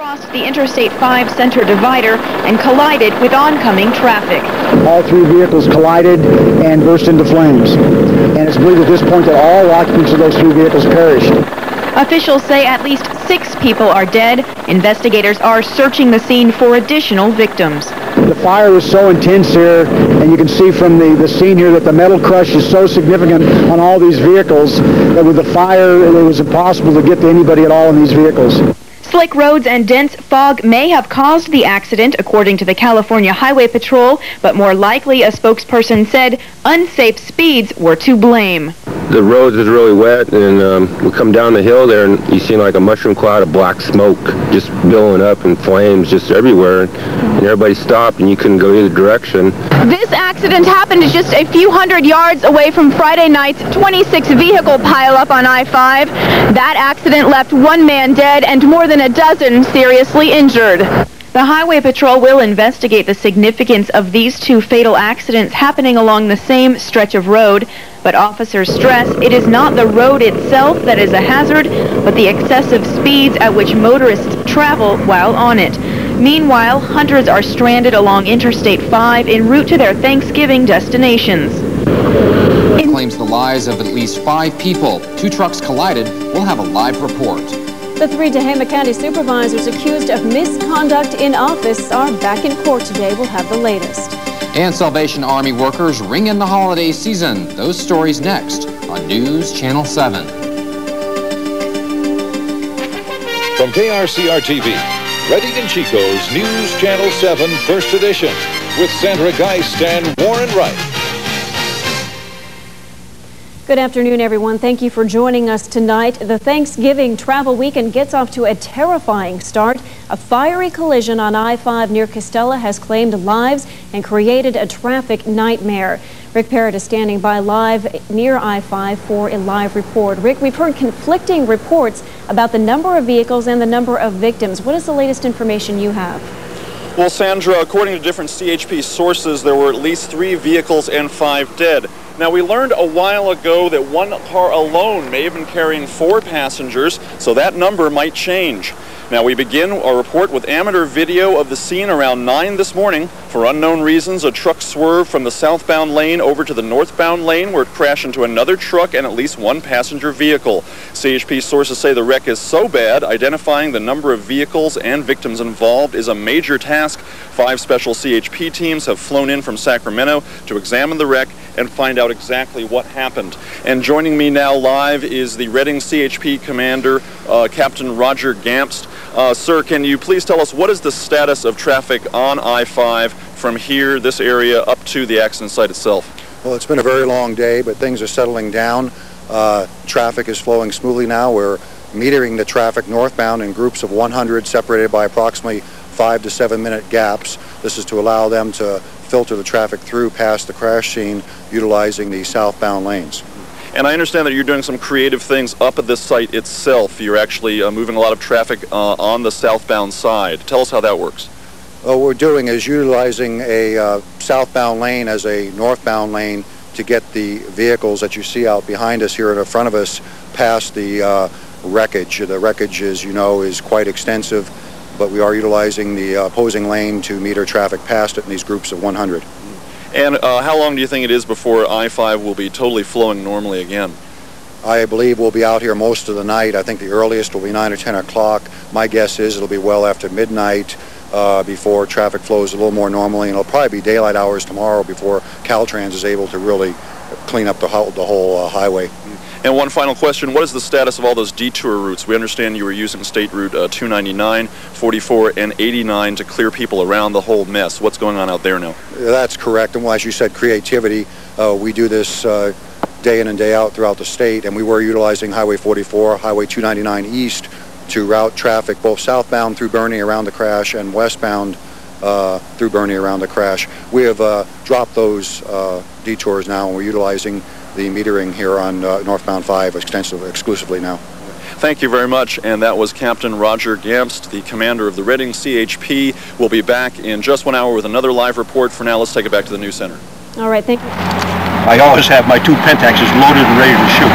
crossed the Interstate 5 center divider and collided with oncoming traffic. All three vehicles collided and burst into flames. And it's believed at this point that all occupants of those three vehicles perished. Officials say at least 6 people are dead. Investigators are searching the scene for additional victims. The fire was so intense here, and you can see from the scene here that the metal crush is so significant on all these vehicles that with the fire, it was impossible to get to anybody at all in these vehicles. Slick roads and dense fog may have caused the accident, according to the California Highway Patrol, but more likely, a spokesperson said, unsafe speeds were to blame. The roads is really wet, and we come down the hill there, and you see like a mushroom cloud of black smoke just billowing up and flames just everywhere, and everybody stopped, and you couldn't go either direction. This accident happened just a few hundred yards away from Friday night's 26-vehicle pileup on I-5. That accident left 1 man dead and more than a dozen seriously injured. The Highway Patrol will investigate the significance of these 2 fatal accidents happening along the same stretch of road, but officers stress it is not the road itself that is a hazard, but the excessive speeds at which motorists travel while on it. Meanwhile, hundreds are stranded along Interstate 5 en route to their Thanksgiving destinations. It claims the lives of at least 5 people. 2 trucks collided. We'll have a live report. The 3 Tehama County supervisors accused of misconduct in office are back in court today. We'll have the latest. And Salvation Army workers ring in the holiday season. Those stories next on News Channel 7. From KRCR-TV, Redding and Chico's News Channel 7 First Edition with Sandra Geist and Warren Wright. Good afternoon, everyone. Thank you for joining us tonight. The Thanksgiving travel weekend gets off to a terrifying start. A fiery collision on I-5 near Costella has claimed lives and created a traffic nightmare. Rick Parrott is standing by live near I-5 for a live report. Rick, we've heard conflicting reports about the number of vehicles and the number of victims. What is the latest information you have? Well, Sandra, according to different CHP sources, there were at least 3 vehicles and 5 dead. Now, we learned a while ago that 1 car alone may have been carrying 4 passengers, so that number might change. Now, we begin our report with amateur video of the scene around 9 this morning. For unknown reasons, a truck swerved from the southbound lane over to the northbound lane where it crashed into another truck and at least 1 passenger vehicle. CHP sources say the wreck is so bad, identifying the number of vehicles and victims involved is a major task. 5 special CHP teams have flown in from Sacramento to examine the wreck and find out exactly what happened. And joining me now live is the Redding CHP commander, Captain Roger Gamst. Sir, can you please tell us what is the status of traffic on I-5 from here, this area, up to the accident site itself? Well, it's been a very long day, but things are settling down. Traffic is flowing smoothly now. We're metering the traffic northbound in groups of 100 separated by approximately 5 to 7 minute gaps. This is to allow them to filter the traffic through past the crash scene utilizing the southbound lanes. And I understand that you're doing some creative things up at this site itself. You're actually moving a lot of traffic on the southbound side. Tell us how that works. What we're doing is utilizing a southbound lane as a northbound lane to get the vehicles that you see out behind us here in front of us past the wreckage. The wreckage, as you know, is quite extensive, but we are utilizing the opposing lane to meter traffic past it in these groups of 100. And how long do you think it is before I-5 will be totally flowing normally again? I believe we'll be out here most of the night. I think the earliest will be 9 or 10 o'clock. My guess is it'll be well after midnight before traffic flows a little more normally, and it'll probably be daylight hours tomorrow before Caltrans is able to really clean up the whole highway. And one final question, what is the status of all those detour routes? We understand you were using State Route 299, 44, and 89 to clear people around the whole mess. What's going on out there now? That's correct. And as you said, creativity. We do this day in and day out throughout the state, and we were utilizing Highway 44, Highway 299 East to route traffic both southbound through Bernie around the crash and westbound through Bernie around the crash. We have dropped those detours now, and we're utilizing the metering here on northbound 5 exclusively now. Thank you very much, and that was Captain Roger Gamst, the commander of the Redding CHP. We'll be back in just 1 hour with another live report. For now, let's take it back to the news center. All right, thank you. I always have my 2 Pentaxes loaded and ready to shoot.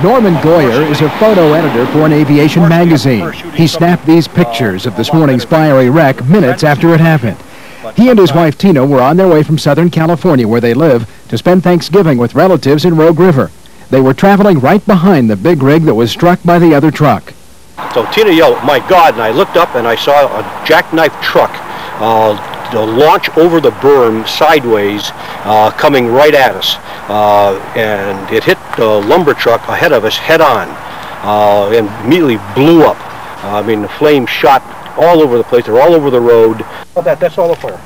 Norman Goyer is a photo editor for an aviation magazine. He snapped these pictures of this morning's fiery wreck minutes after it happened. He and his wife Tina were on their way from Southern California, where they live, to spend Thanksgiving with relatives in Rogue River. They were traveling right behind the big rig that was struck by the other truck. So Tina yelled, "My God," and I looked up and I saw a jackknife truck launch over the berm sideways, coming right at us. And it hit the lumber truck ahead of us head on, and immediately blew up. I mean, the flames shot all over the place. They're all over the road. That's all the fire.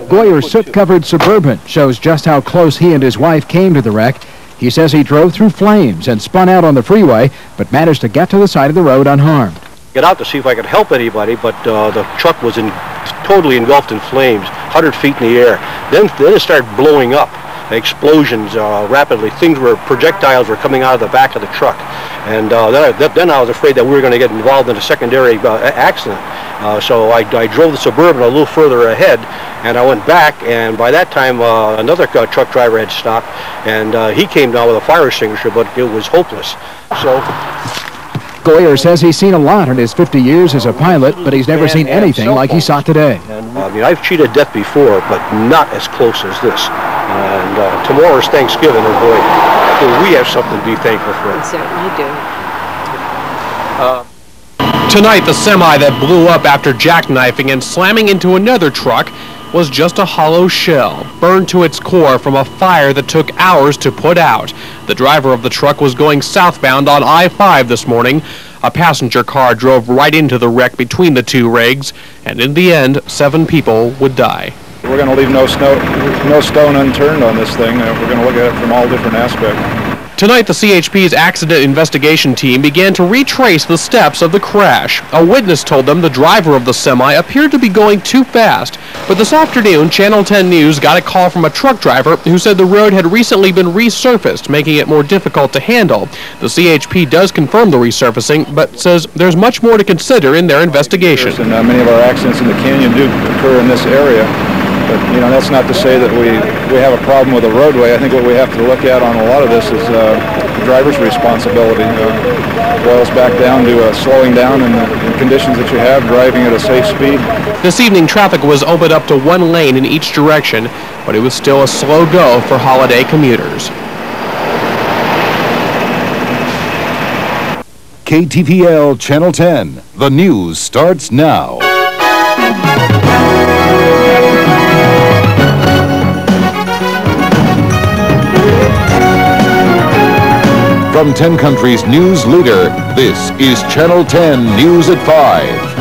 Goyer's soot-covered Suburban shows just how close he and his wife came to the wreck. He says he drove through flames and spun out on the freeway, but managed to get to the side of the road unharmed. Get out to see if I could help anybody, but the truck was totally engulfed in flames, 100 feet in the air. Then it started blowing up. Explosions rapidly. Projectiles were coming out of the back of the truck. And then I was afraid that we were going to get involved in a secondary accident. So I drove the Suburban a little further ahead, and I went back, and by that time another truck driver had stopped, and he came down with a fire extinguisher, but it was hopeless. So Goyer says he's seen a lot in his 50 years as a pilot, but he's never seen anything like he saw today. I mean, I've cheated death before, but not as close as this. And tomorrow is Thanksgiving, and boy, we have something to be thankful for. We certainly do. Tonight, the semi that blew up after jackknifing and slamming into another truck was just a hollow shell, burned to its core from a fire that took hours to put out. The driver of the truck was going southbound on I-5 this morning. A passenger car drove right into the wreck between the two rigs, and in the end, 7 people would die. We're going to leave no stone unturned on this thing. We're going to look at it from all different aspects. Tonight, the CHP's accident investigation team began to retrace the steps of the crash. A witness told them the driver of the semi appeared to be going too fast. But this afternoon, Channel 10 News got a call from a truck driver who said the road had recently been resurfaced, making it more difficult to handle. The CHP does confirm the resurfacing, but says there's much more to consider in their investigation. And many of our accidents in the canyon do occur in this area. But, you know, that's not to say that we have a problem with the roadway. I think what we have to look at on a lot of this is the driver's responsibility. Boils back down to slowing down in the conditions that you have, driving at a safe speed. This evening, traffic was opened up to 1 lane in each direction, but it was still a slow go for holiday commuters. KTVL Channel 10. The news starts now. From 10 countries' news leader, this is Channel 10 News at 5.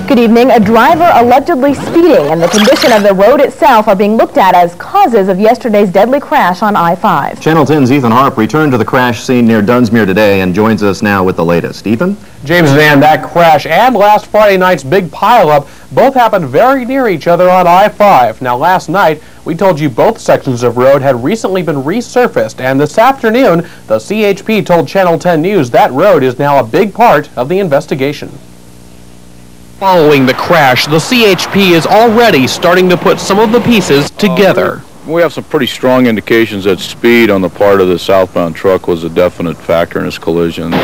Good evening. A driver allegedly speeding and the condition of the road itself are being looked at as causes of yesterday's deadly crash on I-5. Channel 10's Ethan Harp returned to the crash scene near Dunsmuir today and joins us now with the latest. Ethan? James Van, that crash and last Friday night's big pileup both happened very near each other on I-5. Now, last night, we told you both sections of road had recently been resurfaced, and this afternoon, the CHP told Channel 10 News that road is now a big part of the investigation. Following the crash, the CHP is already starting to put some of the pieces together. We have some pretty strong indications that speed on the part of the southbound truck was a definite factor in this collision. 2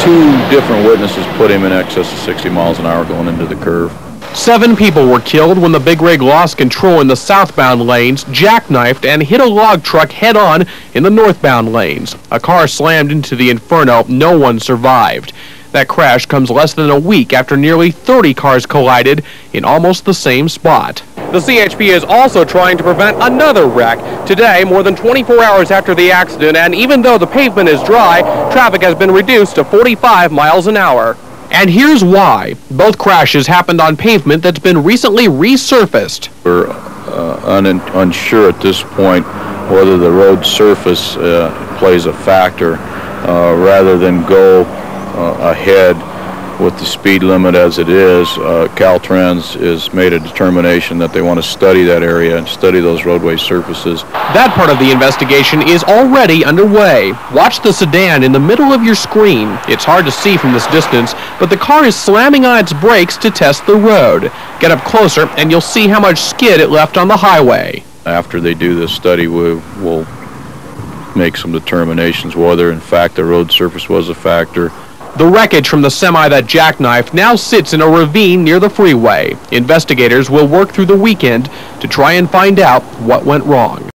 different witnesses put him in excess of 60 miles an hour going into the curve. 7 people were killed when the big rig lost control in the southbound lanes, jackknifed, and hit a log truck head-on in the northbound lanes. A car slammed into the inferno. No one survived. That crash comes less than a week after nearly 30 cars collided in almost the same spot. The CHP is also trying to prevent another wreck. Today, more than 24 hours after the accident, and even though the pavement is dry, traffic has been reduced to 45 miles an hour. And here's why. Both crashes happened on pavement that's been recently resurfaced. We're unsure at this point whether the road surface plays a factor rather than go ahead with the speed limit as it is. Caltrans has made a determination that they want to study that area and study those roadway surfaces. That part of the investigation is already underway. Watch the sedan in the middle of your screen. It's hard to see from this distance, but the car is slamming on its brakes to test the road. Get up closer and you'll see how much skid it left on the highway. After they do this study, we'll make some determinations whether in fact the road surface was a factor. The wreckage from the semi that jackknifed now sits in a ravine near the freeway. Investigators will work through the weekend to try and find out what went wrong.